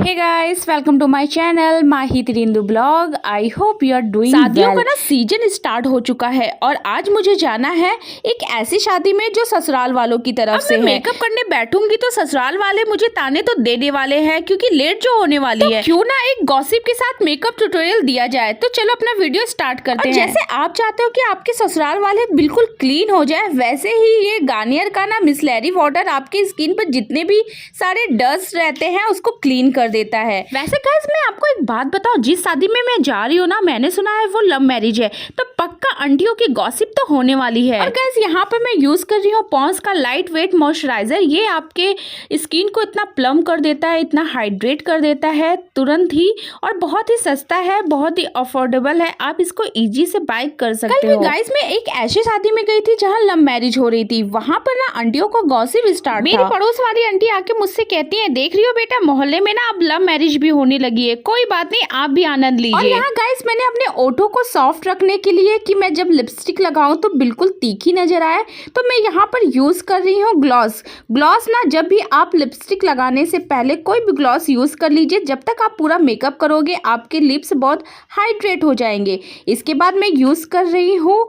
Hey guys, welcome to my channel Mahi Trindu blog. I hope you are doing. शादियों का ना season start हो चुका है और आज मुझे जाना है एक ऐसी शादी में जो ससुराल वालों की तरफ से है। मेकअप करने बैठूंगी तो ससुराल वाले मुझे ताने तो देने वाले हैं क्योंकि लेट जो होने वाली है। क्यों ना एक गॉसिप के साथ मेकअप ट्यूटोरियल दिया जाए। तो चलो अपना वीडियो स्टार्ट करते हैं। जैसे आप चाहते हो कि आपके ससुराल वाले बिल्कुल क्लीन हो जाए, वैसे ही ये गार्नियर का ना मिसलेरी वाटर आपकी स्किन पर जितने भी सारे डस्ट रहते हैं उसको क्लीन कर देता है। वैसे गाइस मैं आपको एक बात बताऊं, जिस शादी में मैं जा रही हूँ ना, मैंने सुना है वो लव मैरिज है, तो पक्का आंटियों की गॉसिप तो होने वाली है। और गाइस यहाँ पर मैं यूज कर रही हूँ पॉन्ड्स का लाइट वेट मॉइस्चराइजर। ये आपके स्किन को इतना प्लम कर देता है, इतना हाइड्रेट कर देता है तुरंत ही, और बहुत ही सस्ता है, बहुत ही अफोर्डेबल है। आप इसको इजी से बाय कर सकते हो। गाइस मैं एक ऐसी शादी में गई थी जहाँ लव मैरिज हो रही थी। वहाँ पर ना आंटियों को गॉसिप स्टार्ट। मेरी पड़ोस वाली आंटी आके मुझसे कहती है, देख रही हो बेटा, मोहल्ले में ना अब लव मैरिज भी होने लगी है, कोई बात नहीं, आप भी आनंद लीजिए। और यहाँ गाइस मैंने अपने ओठों को सॉफ्ट रखने के लिए कि मैं जब लिपस्टिक लगाऊं तो बिल्कुल तीखी नजर आए, तो मैं यहाँ पर यूज कर रही हूँ ग्लॉस। ग्लॉस ना जब भी आप लिपस्टिक लगाने से पहले कोई भी ग्लॉस यूज कर लीजिए। जब तक आप पूरा मेकअप करोगे आपके लिप्स बहुत हाइड्रेट हो जाएंगे। इसके बाद मैं यूज कर रही हूँ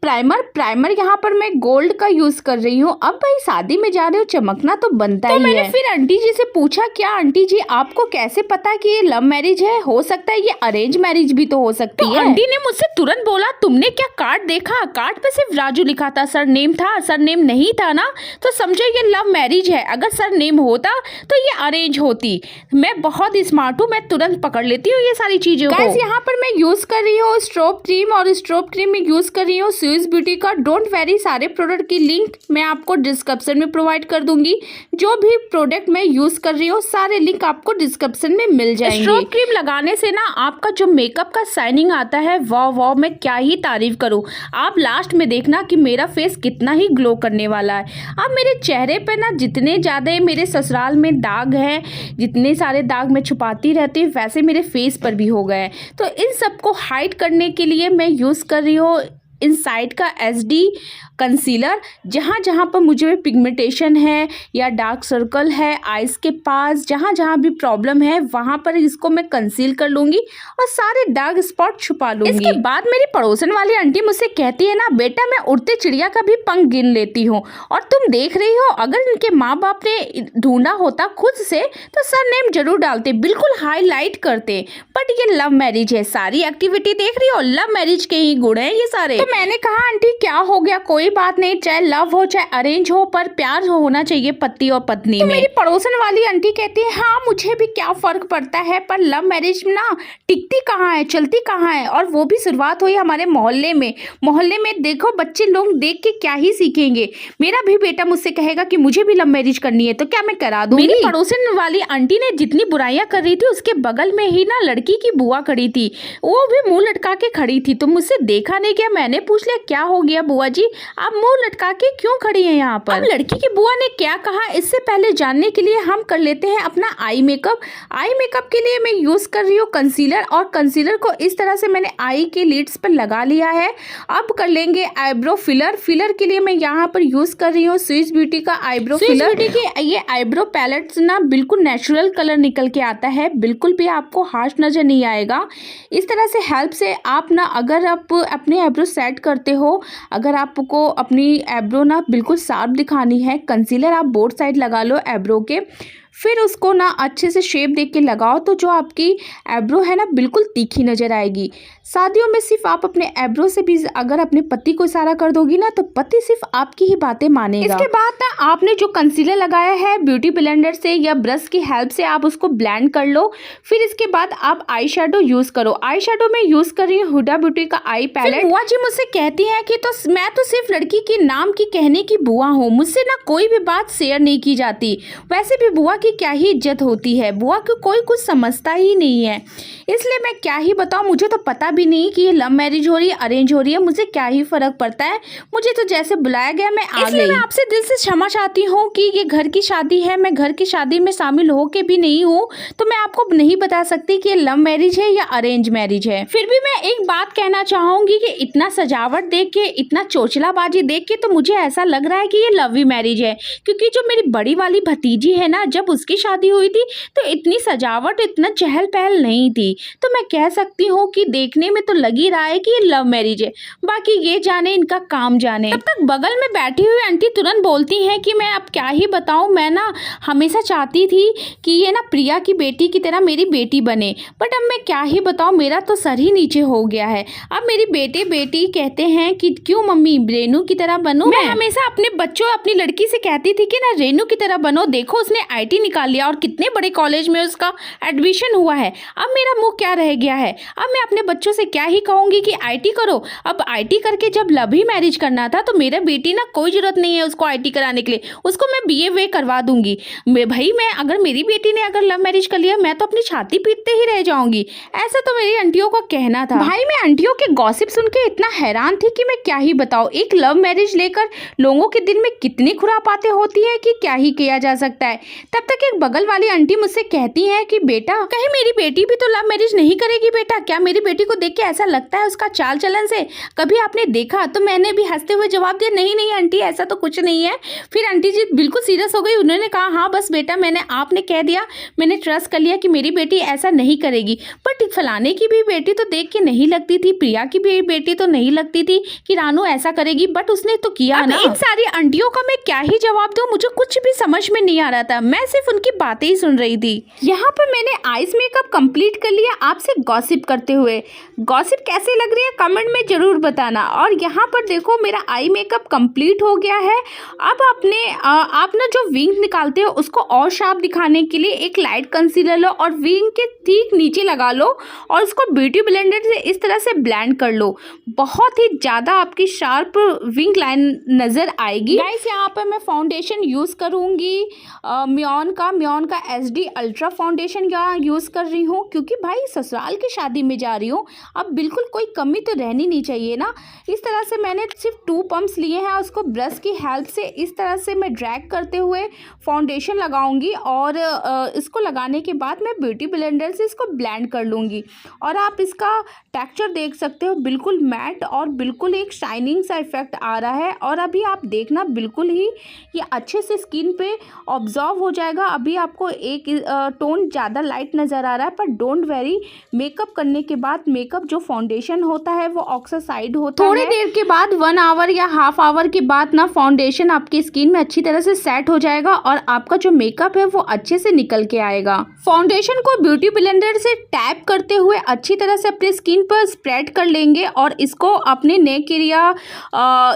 प्राइमर यहाँ पर मैं गोल्ड का यूज कर रही हूँ। अब भाई शादी में जा रहे हो, चमकना तो बनता ही है। मैंने फिर आंटी जी से पूछा, क्या आंटी जी आपको कैसे पता कि ये लव मैरिज है? हो सकता है ये अरेंज मैरिज भी तो हो सकती है। आंटी ने मुझसे तुरंत बोला, तुमने क्या कार्ड देखा? कार्ड पे सिर्फ राजू लिखा था, सर नेम था, सर नेम नहीं था ना, तो समझो ये लव मैरिज है। अगर सर नेम होता तो ये अरेंज होती। मैं बहुत स्मार्ट हूँ, मैं तुरंत पकड़ लेती हूँ ये सारी चीजों को। यहाँ पर मैं यूज कर रही हूँ स्ट्रोब क्रीम, और स्ट्रोब क्रीम में यूज कर रही हूँ ब्यूटी का डोंट वेरी। सारे प्रोडक्ट की लिंक मैं आपको डिस्क्रिप्शन में प्रोवाइड कर दूंगी। जो भी प्रोडक्ट मैं यूज कर रही हूँ सारे लिंक आपको डिस्क्रिप्शन में मिल जाएंगे। स्ट्रोब क्रीम लगाने से ना आपका जो मेकअप का शाइनिंग आता है, वाह मैं क्या ही तारीफ करूँ। आप लास्ट में देखना कि मेरा फेस कितना ही ग्लो करने वाला है। अब मेरे चेहरे पे ना जितने ज्यादा मेरे ससुराल में दाग है, जितने सारे दाग मैं छुपाती रहती हूँ, वैसे मेरे फेस पर भी हो गए। तो इन सबको हाइड करने के लिए मैं यूज कर रही हूँ इनसाइड का SD कंसीलर। जहाँ जहाँ पर मुझे पिगमेंटेशन है या डार्क सर्कल है आइज के पास, जहाँ जहाँ भी प्रॉब्लम है वहाँ पर इसको मैं कंसील कर लूँगी और सारे डार्क स्पॉट छुपा लूँगी। इसके बाद मेरी पड़ोसन वाली आंटी मुझसे कहती है ना, बेटा मैं उड़ते चिड़िया का भी पंख गिन लेती हूँ। और तुम देख रही हो, अगर इनके माँ बाप ने ढूंढा होता खुद से तो सर नेम जरूर डालते, बिल्कुल हाईलाइट करते। बट ये लव मैरिज है, सारी एक्टिविटी देख रही हो, लव मैरिज के ही गुण है ये सारे। तो मैंने कहा आंटी क्या हो गया, कोई बात नहीं, चाहे लव हो चाहे अरेंज हो, पर प्यार होना चाहिए पति और पत्नी में। मेरी पड़ोसन वाली आंटी कहती है, हाँ मुझे भी क्या फर्क पड़ता है, पर लव मैरिज ना टिकती कहाँ है, चलती कहाँ है। और वो भी शुरुआत हुई हमारे मोहल्ले में। मोहल्ले में देखो बच्चे लोग देख के क्या ही सीखेंगे। मेरा भी बेटा मुझसे कहेगा कि मुझे भी लव मैरिज करनी है, तो क्या मैं करा दूंगी। मेरी पड़ोसन वाली आंटी ने जितनी बुराइयां कर रही थी उसके बगल में ही ना लड़की की बुआ खड़ी थी, वो भी मुंह लटका के खड़ी थी। तो मुझसे देखा नहीं क्या, मैंने पूछ लिया, क्या हो गया बुआ जी, आप मुंह लटका के क्यों खड़ी हैं यहाँ पर? अब लड़की की बुआ ने क्या कहा, इससे पहले जानने के लिए हम कर लेते हैं अपना आई मेकअप। आई मेकअप के लिए मैं यूज कर रही हूँ कंसीलर, और कंसीलर को इस तरह से मैंने आई के लिड्स पर लगा लिया है। अब कर लेंगे आईब्रो फिलर। फिलर के लिए मैं यहाँ पर यूज कर रही हूँ स्विस ब्यूटी का आईब्रो फिलर। ब्यूटी की ये आईब्रो पैलेट ना बिल्कुल नेचुरल कलर निकल के आता है, बिल्कुल भी आपको हार्श नजर नहीं आएगा। इस तरह से हेल्प से आप ना, अगर आप अपने आईब्रो सेट करते हो, अगर आपको अपनी आईब्रो ना बिल्कुल साफ दिखानी है, कंसीलर आप बोथ साइड लगा लो आईब्रो के, फिर उसको ना अच्छे से शेप देख के लगाओ, तो जो आपकी आईब्रो है ना बिल्कुल तीखी नजर आएगी। शादियों में सिर्फ आप अपने आईब्रो से भी अगर अपने पति को इशारा कर दोगी ना, तो पति सिर्फ आपकी ही बातें मानेगा। इसके बाद ना आपने जो कंसीलर लगाया है ब्यूटी ब्लेंडर से या ब्रश की हेल्प से आप उसको ब्लेंड कर लो। फिर इसके बाद आप आई शेडो यूज करो। आई शेडो में यूज कर रही हूँ हुडा ब्यूटी का आई पैलेट। बुआ जी मुझसे कहती है कि तो मैं तो सिर्फ लड़की के नाम की कहने की बुआ हूँ, मुझसे ना कोई भी बात शेयर नहीं की जाती। वैसे भी बुआ की क्या ही इज्जत होती है, बुआ को कोई कुछ समझता ही नहीं है, इसलिए मैं क्या ही बताऊं। मुझे तो पता भी नहीं कि ये लव मैरिज हो रही है अरेंज हो रही है, मुझे क्या ही फर्क पड़ता है। मुझे तो जैसे बुलाया गया मैं आ गई। मैं आपसे दिल से क्षमा चाहती हूँ कि ये घर की शादी है, मैं घर की शादी में शामिल होके भी नहीं हूँ, तो मैं आपको नहीं बता सकती कि ये लव मैरिज है या अरेंज मैरिज है। फिर भी मैं एक बात कहना चाहूंगी कि इतना सजावट देख के, इतना चोचलाबाजी देख के तो मुझे ऐसा लग रहा है कि ये लव मैरिज है, क्योंकि जो मेरी बड़ी वाली भतीजी है ना, जब उसकी शादी हुई थी तो इतनी सजावट, इतना चहल पहल नहीं थी। तो मैं कह सकती हूँ कि देखने में तो लग ही रहा है कि ये लव मैरिज है, बाकी ये जाने, इनका काम जाने। तब तक बगल में बैठी हुई आंटी तुरंत बोलती हैं कि मैं अब क्या ही बताऊँ, मैं ना हमेशा चाहती थी कि ये ना प्रिया की बेटी की तरह मेरी बेटी बने, बट अब मैं क्या ही बताऊँ, मेरा तो सर ही नीचे हो गया है। अब मेरी बेटी कहते हैं कि क्यों मम्मी रेनू की तरह बनूं। मैं हमेशा अपने बच्चों, अपनी लड़की से कहती थी कि ना रेनू की तरह बनो, देखो उसने आईटी निकाल लिया और कितने बड़े कॉलेज में उसका एडमिशन हुआ है। अब मेरा मुंह क्या रह गया है, अब मैं अपने बच्चों से क्या ही कहूंगी कि आईटी करो। अब आईटी करके जब लव ही मैरिज करना था तो मेरा बेटी ना कोई जरूरत नहीं है उसको आईटी कराने के लिए, उसको मैं बीए वे करवा दूंगी। भाई मैं अगर मेरी बेटी ने अगर लव मैरिज कर लिया मैं तो अपनी छाती पीटते ही रह जाऊंगी। ऐसा तो मेरी आंटियों का कहना था। भाई मैं आंटियों के गॉसिप सुन के इतना हैरान थी कि मैं क्या ही बताऊं। एक लव मैरिज लेकर लोगों के दिल में कितनी खुरापाते होती है कि क्या ही किया जा सकता है। तब तक एक बगल वाली आंटी मुझसे कहती है कि बेटा कहीं मेरी बेटी भी तो लव मैरिज नहीं करेगी बेटा, क्या मेरी बेटी को देख के ऐसा लगता है उसका चाल चलन से, कभी आपने देखा? तो मैंने भी हंसते हुए जवाब दिया नहीं नहीं आंटी ऐसा तो कुछ नहीं है। फिर आंटी जी बिल्कुल सीरियस हो गई, उन्होंने कहा हाँ बस बेटा आपने कह दिया, मैंने ट्रस्ट कर लिया कि मेरी बेटी ऐसा नहीं करेगी, बट फलाने की भी बेटी तो देख के नहीं लगती थी, प्रिया की भी बेटी तो नहीं लगती थी कि रानू ऐसा करेगी, बट उसने तो किया ना। इन सारी आंटियों का मैं क्या ही जवाब दूं, मुझे कुछ भी समझ में नहीं आ रहा था, मैं सिर्फ उनकी बातें ही सुन रही थी। यहाँ पर मैंने आइस मेकअप कंप्लीट कर लिया आपसे गॉसिप करते हुए। गॉसिप कैसे लग रही है कमेंट में जरूर बताना। और यहाँ पर देखो मेरा आई मेकअप कंप्लीट हो गया है। अब आप ना जो विंग निकालते हो उसको और शार्प दिखाने के लिए एक लाइट कंसीलर लो और विंग के ठीक नीचे लगा लो और उसको ब्यूटी ब्लेंडर से इस तरह से ब्लेंड कर लो, बहुत ही ज़्यादा आपकी शार्प विंग लाइन नज़र आएगी। गाइस यहाँ पर मैं फाउंडेशन यूज़ करूँगी म्योन का SD अल्ट्रा फाउंडेशन यहाँ यूज़ कर रही हूँ, क्योंकि भाई ससुराल की शादी में जा रही हूँ, अब बिल्कुल कोई कमी तो रहनी नहीं चाहिए ना। इस तरह से मैंने सिर्फ 2 पम्प्स लिए हैं, उसको ब्रश की हेल्प से इस तरह से मैं ड्रैग करते हुए फाउंडेशन लगाऊंगी और इसको लगाने के बाद मैं ब्यूटी ब्लेंडर से इसको ब्लेंड कर लूँगी। और आप इसका टेक्सचर देख सकते हो, बिल्कुल मैट और बिल्कुल एक शाइनिंग सा इफेक्ट आ रहा है। और अभी आप देखना बिल्कुल ही ये अच्छे से स्किन पे ऑब्जॉर्व हो जाएगा। अभी आपको एक टोन ज़्यादा लाइट नज़र आ रहा है, पर डोंट वेरी, मेकअप करने के बाद मेकअप जो फाउंडेशन होता है वो ऑक्सीडाइज होता है। थोड़ी देर के बाद 1 आवर या हाफ आवर के बाद ना फाउंडेशन आपकी स्किन में अच्छी तरह से सेट हो जाएगा और आपका जो मेकअप है वो अच्छे से निकल के आएगा। फाउंडेशन को ब्यूटी ब्लेंडर से टैप करते हुए अच्छी तरह से अपनी स्किन पर स्प्रेड कर लेंगे और इसको अपने नेक एरिया,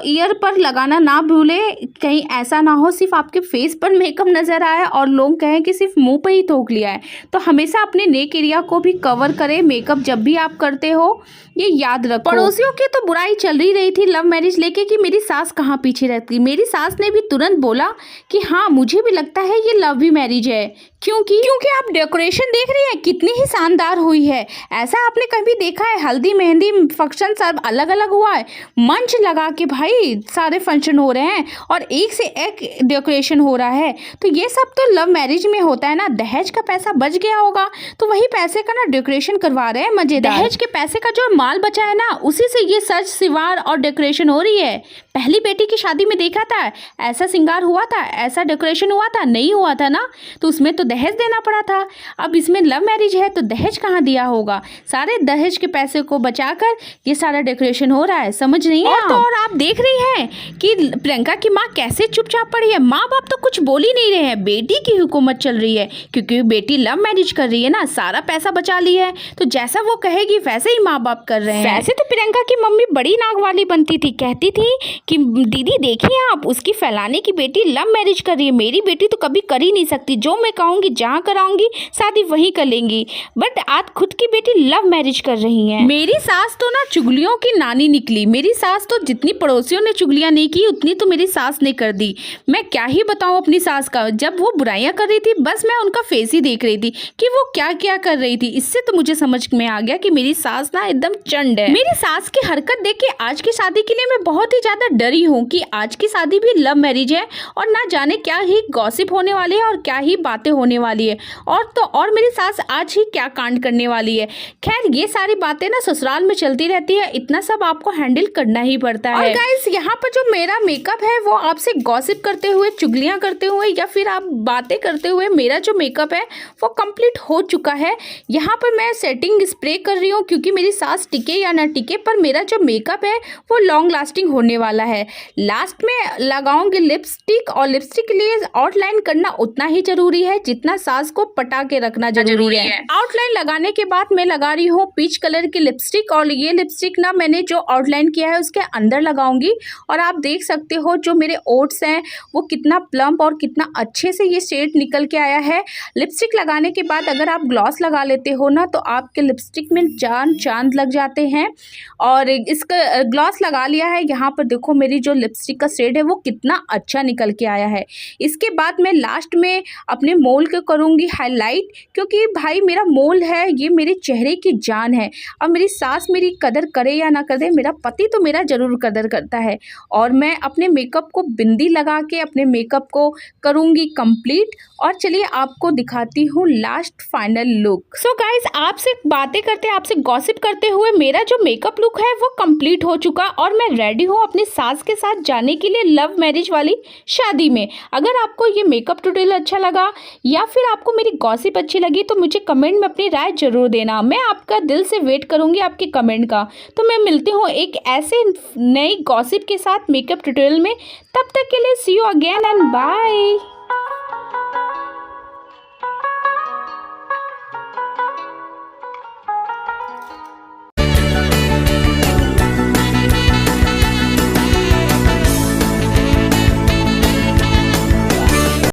ईयर पर लगाना ना भूले, कहीं ऐसा ना हो सिर्फ आपके फेस पर मेकअप नजर आए और लोग कहें कि सिर्फ मुंह पे ही थोक लिया है। तो हमेशा अपने नेक एरिया को भी कवर करें मेकअप जब भी आप करते हो, ये याद रखो। पड़ोसियों की तो बुराई चल रही थी लव मैरिज लेके कि मेरी सास कहाँ पीछे रहती। मेरी सास ने भी तुरंत बोला कि हाँ मुझे भी लगता है ये लव भी मैरिज है, क्योंकि आप डेकोरेशन देख रही हैं कितनी ही शानदार हुई है। ऐसा आपने कभी देखा है? हल्दी मेहंदी फंक्शन सब अलग अलग हुआ है, मंच लगा के भाई सारे फंक्शन हो रहे हैं और एक से एक डेकोरेशन हो रहा है। तो ये सब तो लव मैरिज में होता है ना। दहेज का पैसा बच गया होगा तो वही पैसे का ना डेकोरेशन करवा रहे हैं मजेदार। दहेज के पैसे का जो माल बचा है ना उसी से ये सज सिवार और डेकोरेशन हो रही है। पहली बेटी की शादी में देखा था ऐसा श्रृंगार हुआ था, ऐसा डेकोरेशन हुआ था? नहीं हुआ था ना, तो उसमें तो दहेज देना पड़ा था। अब इसमें लव मैरिज है तो दहेज कहाँ दिया होगा? सारे दहेज के पैसे को बचाकर ये सारा डेकोरेशन हो रहा है, समझ नहीं है। और आप देख रही हैं कि प्रियंका की माँ कैसे चुपचाप पड़ी है। माँ बाप तो कुछ बोल ही नहीं रहे हैं, बेटी की हुकूमत चल रही है, क्योंकि बेटी लव मैरिज कर रही है ना, सारा पैसा बचा लिया है, तो जैसा वो कहेगी वैसे ही माँ बाप कर रहे हैं। वैसे तो प्रियंका की मम्मी बड़ी नाग वाली बनती थी, कहती थी कि दीदी देखिए आप, उसकी फैलाने की बेटी लव मैरिज कर रही है, मेरी बेटी तो कभी कर ही नहीं सकती, जो मैं कहूँगी जहाँ कराऊंगी शादी वहीं कर लेंगी। बट आज खुद की बेटी लव मैरिज कर रही है। मेरी सास तो ना चुगलियों की नानी निकली। मेरी सास तो जितनी पड़ोसियों ने चुगलियां नहीं की उतनी तो मेरी सास ने कर दी। मैं क्या ही बताऊं अपनी सास का, जब वो बुराइयां कर रही थी बस मैं उनका फेस ही देख रही थी कि वो क्या क्या कर रही थी। इससे तो मुझे समझ में आ गया कि मेरी सास ना एकदम चंड है। मेरी सास की हरकत देख के आज की शादी के लिए मैं बहुत ही ज्यादा डरी हूँ कि आज की शादी भी लव मैरिज है और ना जाने क्या ही गॉसिप होने वाली है और क्या ही बातें होने होने वाली है, और मेरी सास आज ही क्या कांड करने वाली है। खैर ये सारी बातें ना ससुराल में चलती रहती है, इतना सब आपको हैंडल करना ही पड़ता है। और गाइस यहाँ पर जो मेरा मेकअप है वो आपसे गॉसिप करते हुए, चुगलियां करते हुए या फिर आप बातें करते हुए मेरा जो मेकअप है वो कंप्लीट हो चुका है। यहाँ पर मैं सेटिंग स्प्रे कर रही हूँ क्योंकि मेरी सास टिके या ना टिके, पर मेरा जो मेकअप है वो लॉन्ग लास्टिंग होने वाला है। लास्ट में लगाऊंगी लिपस्टिक, और लिपस्टिक के लिए आउटलाइन करना उतना ही जरूरी है जितना सास को पटा के रखना जरूरी है। आउटलाइन लगाने के बाद मैं लगा रही हूँ पीच कलर की लिपस्टिक, और ये लिपस्टिक ना मैंने जो आउटलाइन किया है उसके अंदर लगाऊंगी। और आप देख सकते हो जो मेरे ओट्स हैं वो कितना प्लम्प और कितना अच्छे से ये शेड निकल के आया है। लिपस्टिक लगाने के बाद अगर आप ग्लॉस लगा लेते हो ना तो आपके लिपस्टिक में जान चांद लग जाते हैं। और इसका ग्लॉस लगा लिया है, यहाँ पर देखो मेरी जो लिपस्टिक का शेड है वो कितना अच्छा निकल के आया है। इसके बाद मैं लास्ट में अपने मोल को करूँगी हाईलाइट, क्योंकि भाई मेरा मोल है ये मेरे चेहरे की जान है। अब मेरी सास मेरी कदर करे या ना करे, मेरा पति तो मेरा ज़रूर कदर करता है। और मैं अपने मेकअप को बिंदी लगा के अपने मेकअप को करूँगी कंप्लीट। और चलिए आपको दिखाती हूँ last final look. So guys आपसे बातें करते, आपसे गॉसिप करते हुए मेरा जो मेकअप लुक है वो कंप्लीट हो चुका, और मैं रेडी हूँ अपनी सास के साथ जाने के लिए लव मैरिज वाली शादी में। अगर आपको ये मेकअप ट्यूटोरियल अच्छा लगा या फिर आपको मेरी गॉसिप अच्छी लगी तो मुझे कमेंट में अपनी राय जरूर देना। मैं आपका दिल से वेट करूंगी आपके कमेंट का। तो मैं मिलती हूँ एक ऐसे नई गॉसिप के साथ मेकअप ट्यूटोरियल में। तब तक के लिए सी यू अगेन एंड बाय।